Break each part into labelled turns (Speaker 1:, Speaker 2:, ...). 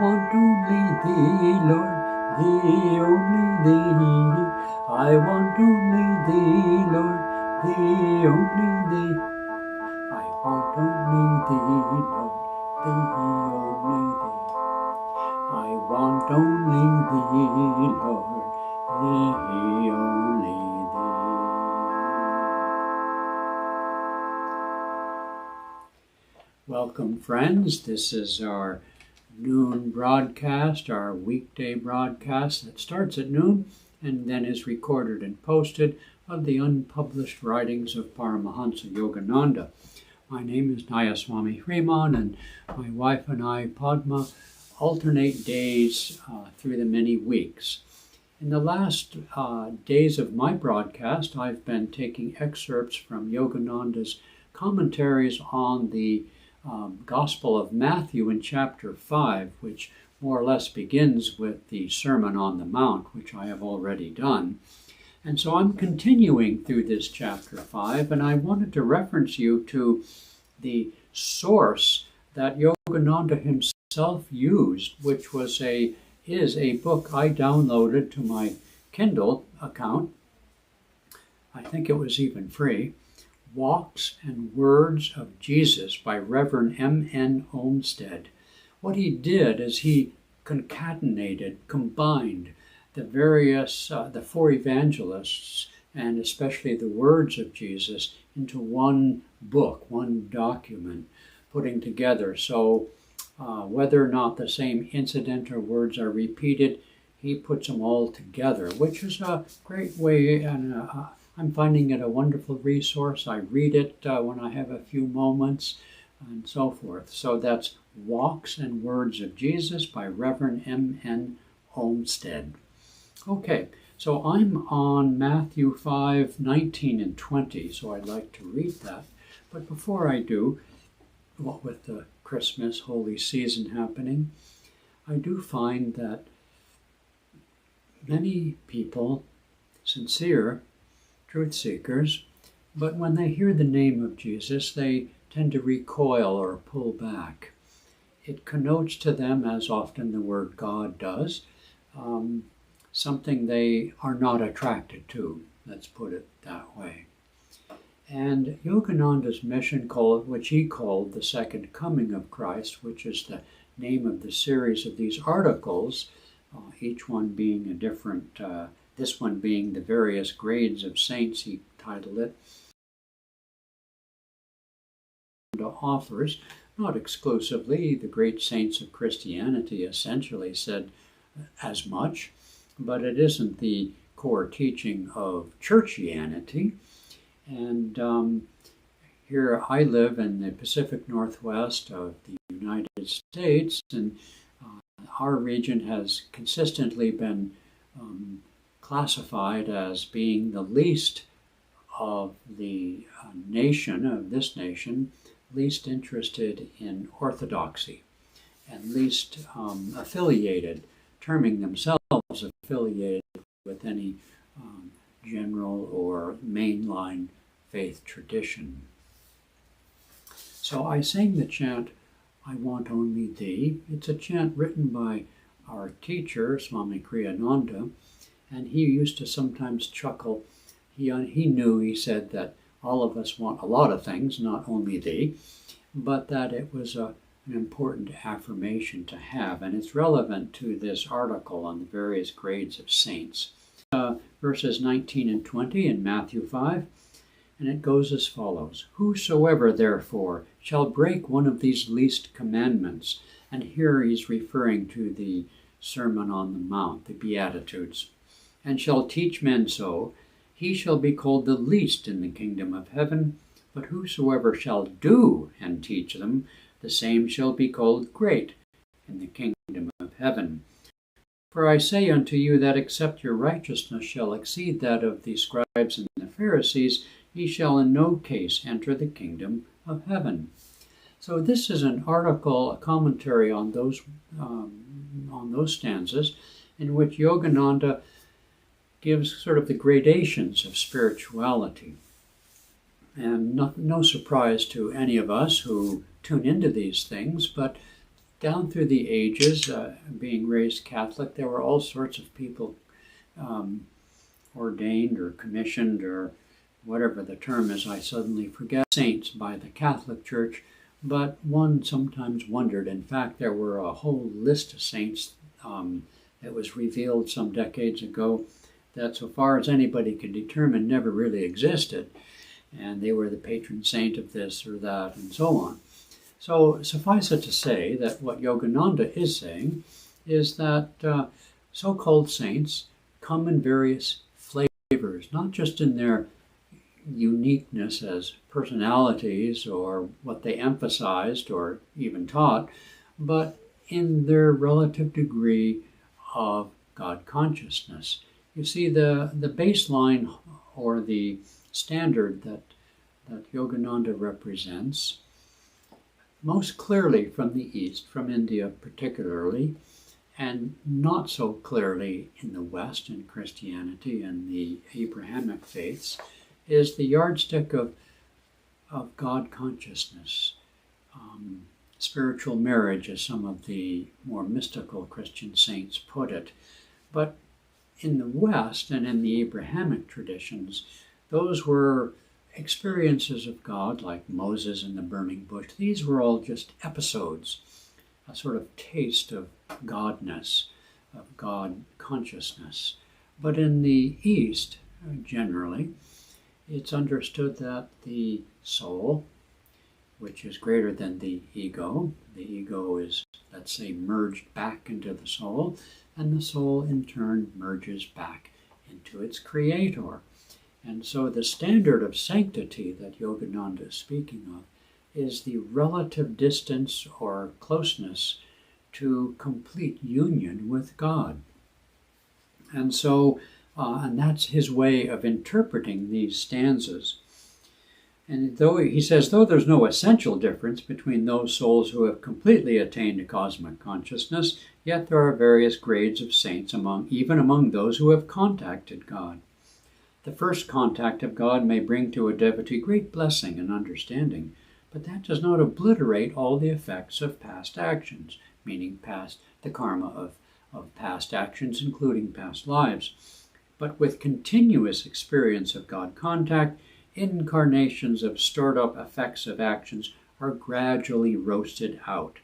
Speaker 1: want only thee, Lord, thee, only thee. I want only thee, Lord, thee, only thee. I want only thee, Lord, thee, only thee. I want only thee, Lord, thee, only thee. Welcome, friends. This is our noon broadcast, our weekday broadcast that starts at noon and then is recorded and posted of the unpublished writings of Paramhansa Yogananda. My name is Nayaswami Hriman, and my wife and I, Padma, alternate days through the many weeks. In the last days of my broadcast, I've been taking excerpts from Yogananda's commentaries on the Gospel of Matthew in chapter 5, which more or less begins with the Sermon on the Mount, which I have already done. And so I'm continuing through this chapter 5, and I wanted to reference you to the source that Yogananda himself used, which is a book I downloaded to my Kindle account. I think it was even free. Walks and Words of Jesus by Reverend M.N. Olmsted. What he did is he combined the the four evangelists, and especially the words of Jesus, into one book, one document, putting together. So whether or not the same incident or words are repeated, he puts them all together, which is a great way, and I'm finding it a wonderful resource. I read it when I have a few moments and so forth. So that's Walks and Words of Jesus by Reverend M.N. Olmsted. Okay, so I'm on Matthew 5, 19 and 20, so I'd like to read that. But before I do, what with the Christmas holy season happening, I do find that many people, sincere truth seekers, but when they hear the name of Jesus, they tend to recoil or pull back. It connotes to them, as often the word God does, something they are not attracted to. Let's put it that way. And Yogananda's mission, which he called the Second Coming of Christ, which is the name of the series of these articles, each one being a different this one being the various grades of saints, he titled it, offers, not exclusively, the great saints of Christianity essentially said as much, but it isn't the core teaching of churchianity. And here I live in the Pacific Northwest of the United States, and our region has consistently been classified as being the least of the this nation, least interested in orthodoxy and least affiliated, terming themselves affiliated with any general or mainline faith tradition. So I sang the chant, I Want Only Thee. It's a chant written by our teacher, Swami Kriyananda, and he used to sometimes chuckle. He said that all of us want a lot of things, not only thee, but that it was an important affirmation to have, and it's relevant to this article on the various grades of saints. Verses 19 and 20 in Matthew 5, and it goes as follows. Whosoever, therefore, shall break one of these least commandments, and here he's referring to the Sermon on the Mount, the Beatitudes, and shall teach men so, he shall be called the least in the kingdom of heaven. But whosoever shall do and teach them, the same shall be called great in the kingdom of heaven. For I say unto you that except your righteousness shall exceed that of the scribes and the Pharisees, ye shall in no case enter the kingdom of heaven. So this is an article, a commentary on those stanzas, in which Yogananda gives sort of the gradations of spirituality. And no surprise to any of us who tune into these things, but down through the ages, being raised Catholic, there were all sorts of people ordained or commissioned, or whatever the term is, I suddenly forget, saints by the Catholic Church. But one sometimes wondered, in fact, there were a whole list of saints that was revealed some decades ago that, so far as anybody could determine, never really existed. And they were the patron saint of this or that, and so on. So suffice it to say that what Yogananda is saying is that so-called saints come in various flavors, not just in their uniqueness as personalities or what they emphasized or even taught, but in their relative degree of God consciousness. You see, the baseline or the standard that Yogananda represents most clearly from the East, from India particularly, and not so clearly in the West, in Christianity and the Abrahamic faiths, is the yardstick of God consciousness. Spiritual marriage, as some of the more mystical Christian saints put it. But in the West and in the Abrahamic traditions, those were experiences of God, like Moses in the burning bush. These were all just episodes, a sort of taste of Godness, of God consciousness. But in the East, generally, it's understood that the soul, which is greater than the ego is, let's say, merged back into the soul, and the soul in turn merges back into its creator. And so the standard of sanctity that Yogananda is speaking of is the relative distance or closeness to complete union with God. And so, and that's his way of interpreting these stanzas. And though he says, though there's no essential difference between those souls who have completely attained to cosmic consciousness, yet there are various grades of saints even among those who have contacted God. The first contact of God may bring to a devotee great blessing and understanding, but that does not obliterate all the effects of past actions, meaning the karma of past actions, including past lives. But with continuous experience of God contact, incarnations of stored up effects of actions are gradually roasted out.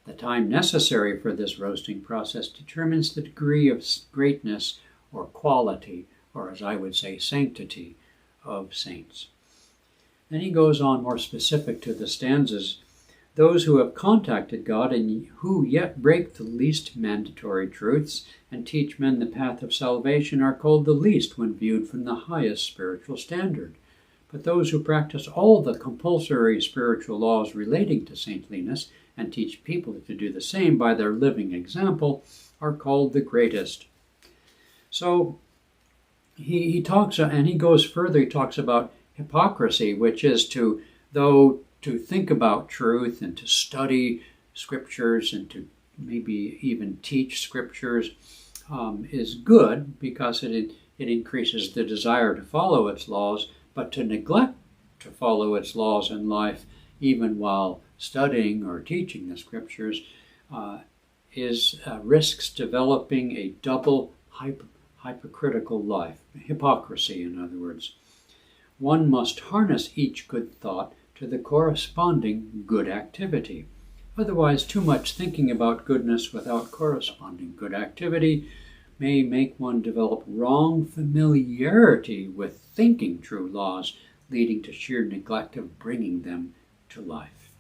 Speaker 1: The time necessary for this roasting process determines the degree of greatness or quality, or as I would say, sanctity of saints. Then he goes on more specific to the stanzas. Those who have contacted God and who yet break the least mandatory truths and teach men the path of salvation are called the least when viewed from the highest spiritual standard. But those who practice all the compulsory spiritual laws relating to saintliness and teach people to do the same by their living example are called the greatest. So he talks, and he goes further, he talks about hypocrisy, which is to think about truth and to study scriptures and to maybe even teach scriptures is good because it increases the desire to follow its laws, but to neglect to follow its laws in life, even while studying or teaching the scriptures, risks developing a double hypocritical life, hypocrisy, in other words. One must harness each good thought to the corresponding good activity. Otherwise, too much thinking about goodness without corresponding good activity may make one develop wrong familiarity with thinking true laws, leading to sheer neglect of bringing them to life.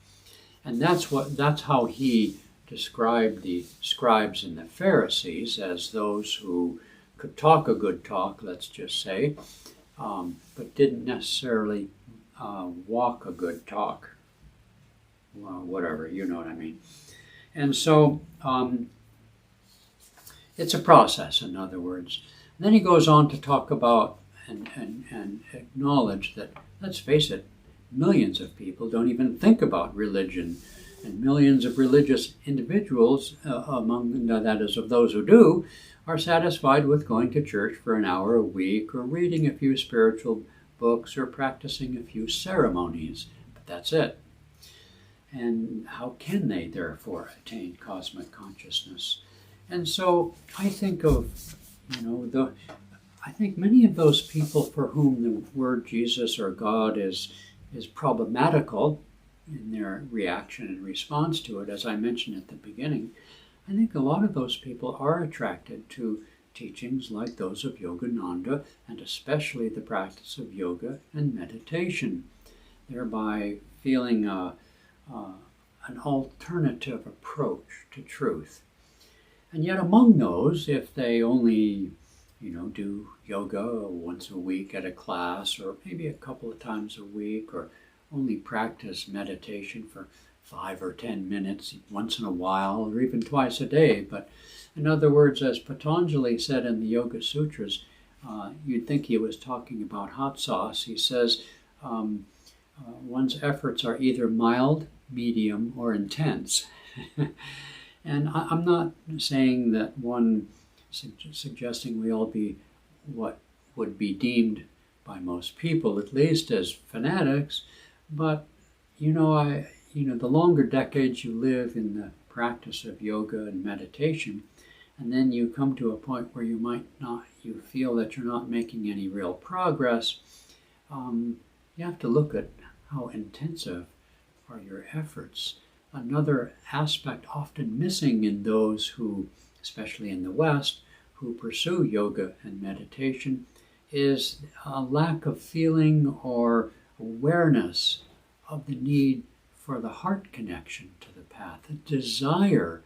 Speaker 1: And that's how he described the scribes and the Pharisees as those who could talk a good talk, let's just say, but didn't necessarily walk a good talk. Well, whatever, you know what I mean. And so it's a process, in other words. And then he goes on to talk about and acknowledge that, let's face it, millions of people don't even think about religion, and millions of religious individuals, that is, of those who do, are satisfied with going to church for an hour a week or reading a few spiritual books or practicing a few ceremonies, but that's it. And how can they, therefore, attain cosmic consciousness? And so I think of, I think many of those people for whom the word Jesus or God is problematical in their reaction and response to it, as I mentioned at the beginning, I think a lot of those people are attracted to teachings like those of Yogananda, and especially the practice of yoga and meditation, thereby feeling an alternative approach to truth. And yet among those, if they only do yoga once a week at a class, or maybe a couple of times a week, or only practice meditation for 5 or 10 minutes once in a while, or even twice a day. But in other words, as Patanjali said in the Yoga Sutras, you'd think he was talking about hot sauce. He says one's efforts are either mild, medium, or intense. And I'm not saying that suggesting we all be what would be deemed by most people, at least, as fanatics, but the longer decades you live in the practice of yoga and meditation, and then you come to a point where you feel that you're not making any real progress, you have to look at how intensive are your efforts. Another aspect often missing in those who, especially in the West, who pursue yoga and meditation is a lack of feeling or awareness of the need for the heart connection to the path, the desire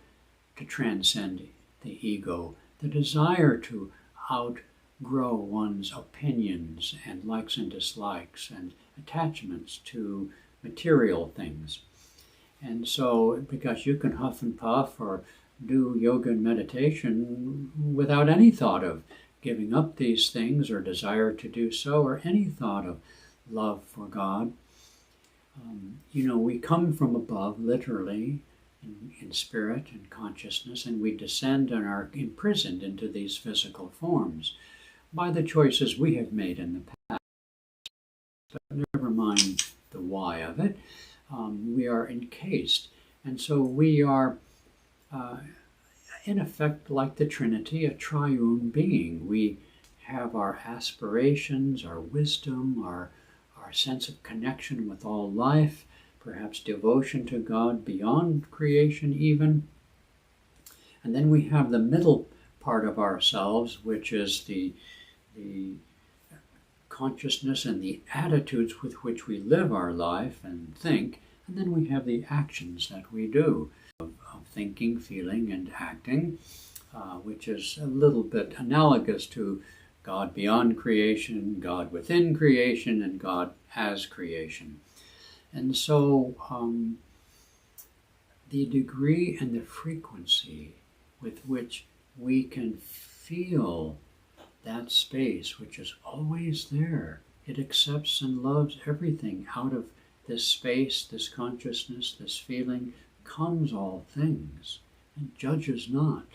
Speaker 1: to transcend the ego, the desire to outgrow one's opinions and likes and dislikes and attachments to material things. And so, because you can huff and puff or do yoga and meditation without any thought of giving up these things or desire to do so, or any thought of love for God. We come from above, literally, in spirit and consciousness, and we descend and are imprisoned into these physical forms by the choices we have made in the past. But never mind the why of it. We are encased. And so we are, in effect, like the Trinity, a triune being. We have our aspirations, our wisdom, our sense of connection with all life, perhaps devotion to God beyond creation even. And then we have the middle part of ourselves, which is the consciousness and the attitudes with which we live our life and think. And then we have the actions that we do of thinking, feeling, and acting, which is a little bit analogous to God beyond creation, God within creation, and God as creation. And so the degree and the frequency with which we can feel that space, which is always there, it accepts and loves everything. Out of this space, this consciousness, this feeling, comes all things, and judges not.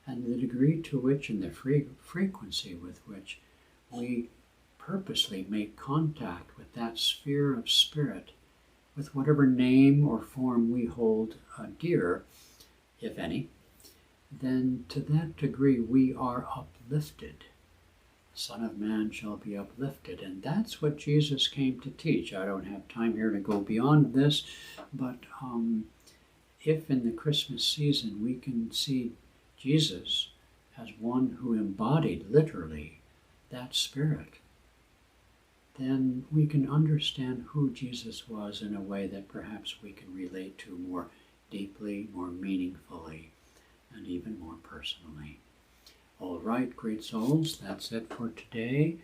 Speaker 1: And the degree to which and the frequency with which we purposely make contact with that sphere of spirit, with whatever name or form we hold dear, if any, then to that degree we are uplifted. The Son of Man shall be uplifted. And that's what Jesus came to teach. I don't have time here to go beyond this, but if in the Christmas season we can see Jesus as one who embodied literally that spirit, then we can understand who Jesus was in a way that perhaps we can relate to more deeply, more meaningfully, and even more personally. All right, great souls, that's it for today.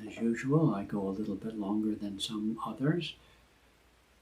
Speaker 1: As usual, I go a little bit longer than some others.